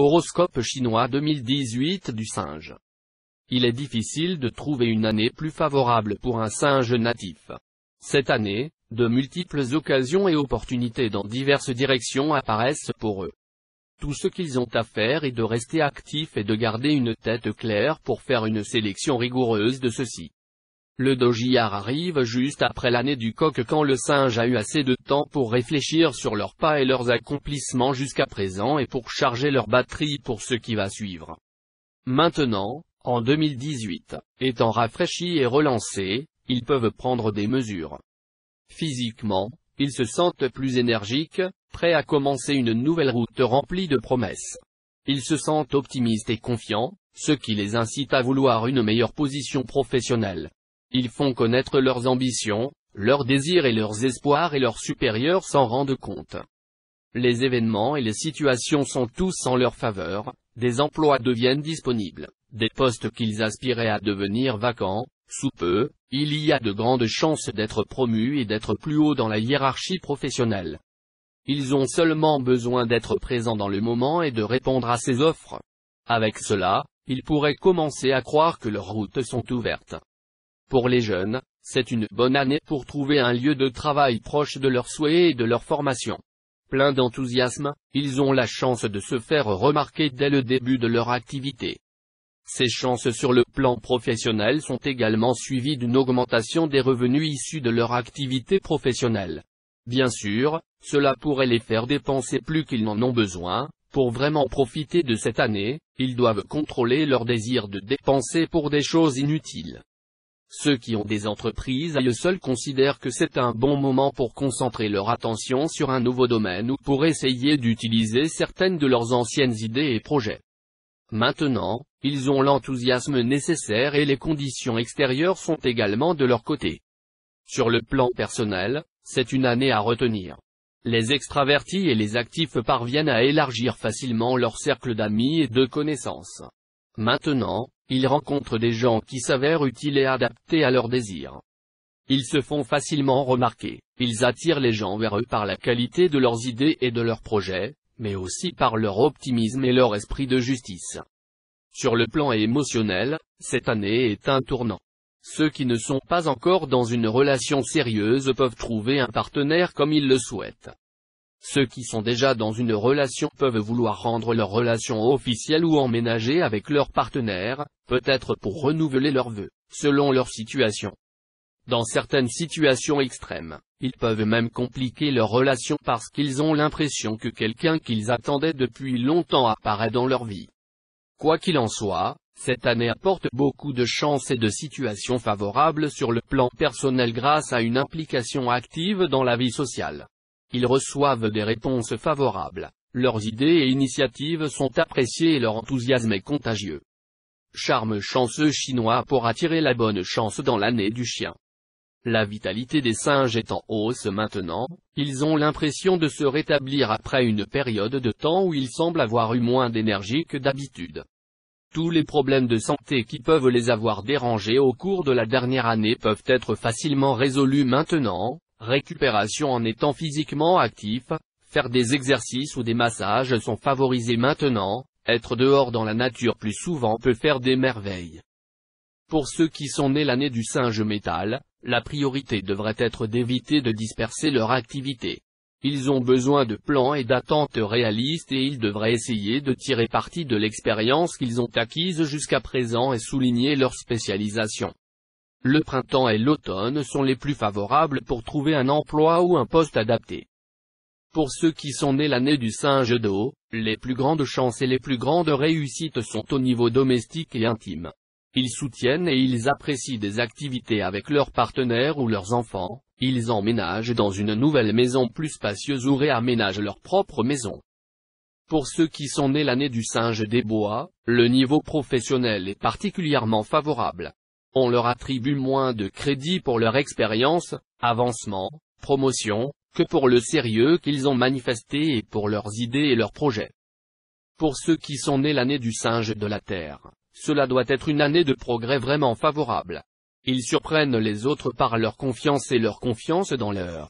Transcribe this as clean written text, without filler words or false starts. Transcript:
Horoscope chinois 2018 du singe. Il est difficile de trouver une année plus favorable pour un singe natif. Cette année, de multiples occasions et opportunités dans diverses directions apparaissent pour eux. Tout ce qu'ils ont à faire est de rester actifs et de garder une tête claire pour faire une sélection rigoureuse de ceux-ci. Le Dojiyar arrive juste après l'année du coq quand le singe a eu assez de temps pour réfléchir sur leurs pas et leurs accomplissements jusqu'à présent et pour charger leur batterie pour ce qui va suivre. Maintenant, en 2018, étant rafraîchis et relancés, ils peuvent prendre des mesures. Physiquement, ils se sentent plus énergiques, prêts à commencer une nouvelle route remplie de promesses. Ils se sentent optimistes et confiants, ce qui les incite à vouloir une meilleure position professionnelle. Ils font connaître leurs ambitions, leurs désirs et leurs espoirs et leurs supérieurs s'en rendent compte. Les événements et les situations sont tous en leur faveur, des emplois deviennent disponibles, des postes qu'ils aspiraient à devenir vacants, sous peu, il y a de grandes chances d'être promus et d'être plus haut dans la hiérarchie professionnelle. Ils ont seulement besoin d'être présents dans le moment et de répondre à ces offres. Avec cela, ils pourraient commencer à croire que leurs routes sont ouvertes. Pour les jeunes, c'est une bonne année pour trouver un lieu de travail proche de leurs souhaits et de leur formation. Pleins d'enthousiasme, ils ont la chance de se faire remarquer dès le début de leur activité. Ces chances sur le plan professionnel sont également suivies d'une augmentation des revenus issus de leur activité professionnelle. Bien sûr, cela pourrait les faire dépenser plus qu'ils n'en ont besoin. Pour vraiment profiter de cette année, ils doivent contrôler leur désir de dépenser pour des choses inutiles. Ceux qui ont des entreprises à eux seuls considèrent que c'est un bon moment pour concentrer leur attention sur un nouveau domaine ou pour essayer d'utiliser certaines de leurs anciennes idées et projets. Maintenant, ils ont l'enthousiasme nécessaire et les conditions extérieures sont également de leur côté. Sur le plan personnel, c'est une année à retenir. Les extravertis et les actifs parviennent à élargir facilement leur cercle d'amis et de connaissances. Maintenant, ils rencontrent des gens qui s'avèrent utiles et adaptés à leurs désirs. Ils se font facilement remarquer, ils attirent les gens vers eux par la qualité de leurs idées et de leurs projets, mais aussi par leur optimisme et leur esprit de justice. Sur le plan émotionnel, cette année est un tournant. Ceux qui ne sont pas encore dans une relation sérieuse peuvent trouver un partenaire comme ils le souhaitent. Ceux qui sont déjà dans une relation peuvent vouloir rendre leur relation officielle ou emménager avec leur partenaire, peut-être pour renouveler leurs vœux, selon leur situation. Dans certaines situations extrêmes, ils peuvent même compliquer leur relation parce qu'ils ont l'impression que quelqu'un qu'ils attendaient depuis longtemps apparaît dans leur vie. Quoi qu'il en soit, cette année apporte beaucoup de chances et de situations favorables sur le plan personnel grâce à une implication active dans la vie sociale. Ils reçoivent des réponses favorables, leurs idées et initiatives sont appréciées et leur enthousiasme est contagieux. Charme chanceux chinois pour attirer la bonne chance dans l'année du chien. La vitalité des singes est en hausse maintenant, ils ont l'impression de se rétablir après une période de temps où ils semblent avoir eu moins d'énergie que d'habitude. Tous les problèmes de santé qui peuvent les avoir dérangés au cours de la dernière année peuvent être facilement résolus maintenant. Récupération en étant physiquement actif, faire des exercices ou des massages sont favorisés maintenant, être dehors dans la nature plus souvent peut faire des merveilles. Pour ceux qui sont nés l'année du singe métal, la priorité devrait être d'éviter de disperser leur activité. Ils ont besoin de plans et d'attentes réalistes et ils devraient essayer de tirer parti de l'expérience qu'ils ont acquise jusqu'à présent et souligner leur spécialisation. Le printemps et l'automne sont les plus favorables pour trouver un emploi ou un poste adapté. Pour ceux qui sont nés l'année du singe d'eau, les plus grandes chances et les plus grandes réussites sont au niveau domestique et intime. Ils soutiennent et ils apprécient des activités avec leurs partenaires ou leurs enfants, ils emménagent dans une nouvelle maison plus spacieuse ou réaménagent leur propre maison. Pour ceux qui sont nés l'année du singe des bois, le niveau professionnel est particulièrement favorable. On leur attribue moins de crédit pour leur expérience, avancement, promotion, que pour le sérieux qu'ils ont manifesté et pour leurs idées et leurs projets. Pour ceux qui sont nés l'année du singe de la Terre, cela doit être une année de progrès vraiment favorable. Ils surprennent les autres par leur confiance et leur confiance dans leur